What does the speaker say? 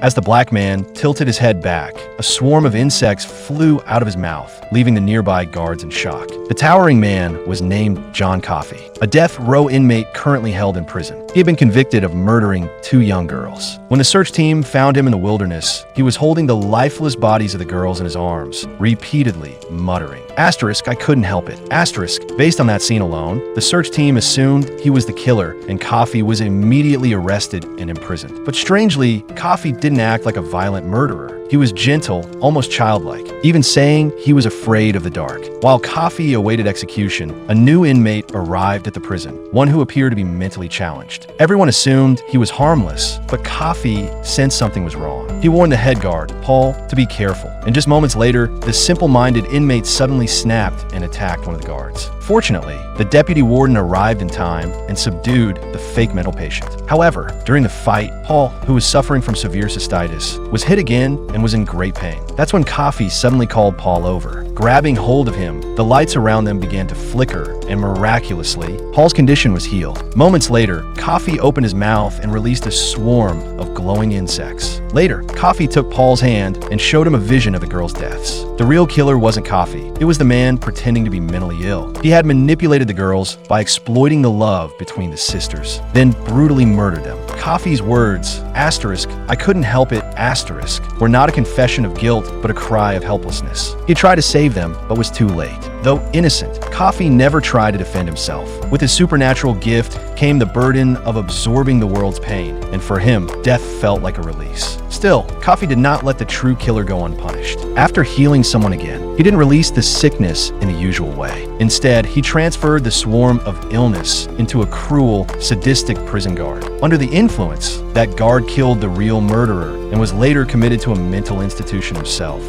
As the black man tilted his head back, a swarm of insects flew out of his mouth, leaving the nearby guards in shock. The towering man was named John Coughley, a death row inmate currently held in prison. He had been convicted of murdering 2 young girls. When the search team found him in the wilderness, he was holding the lifeless bodies of the girls in his arms, repeatedly muttering, "Asterisk, I couldn't help it. Asterisk." Based on that scene alone, the search team assumed he was the killer, and Coughley was immediately arrested and imprisoned. But strangely, Coughley didn't act like a violent murderer. He was gentle, almost childlike, even saying he was afraid of the dark. While Coughley awaited execution, a new inmate arrived at the prison, one who appeared to be mentally challenged. Everyone assumed he was harmless, but Coughley sensed something was wrong. He warned the head guard, Paul, to be careful. And just moments later, the simple-minded inmate suddenly snapped and attacked one of the guards. Fortunately, the deputy warden arrived in time and subdued the fake mental patient. However, during the fight, Paul, who was suffering from severe cystitis, was hit again and was in great pain. That's when Coughley suddenly called Paul over. Grabbing hold of him, the lights around them began to flicker, and miraculously, Paul's condition was healed. Moments later, Coughley opened his mouth and released a swarm of glowing insects. Later, Coughley took Paul's hand and showed him a vision of the girls' deaths. The real killer wasn't Coughley. It was the man pretending to be mentally ill. He had manipulated the girls by exploiting the love between the sisters, then brutally murdered them. Coughley's words, asterisk, "I couldn't help it," asterisk, were not a confession of guilt, but a cry of helplessness. He tried to save them, but was too late. Though innocent, Coughley never tried to defend himself. With his supernatural gift came the burden of absorbing the world's pain, and for him, death felt like a release. Still, Coughley did not let the true killer go unpunished. After healing someone again, he didn't release the sickness in the usual way. Instead, he transferred the swarm of illness into a cruel, sadistic prison guard. Under the influence, that guard killed the real murderer and was later committed to a mental institution himself.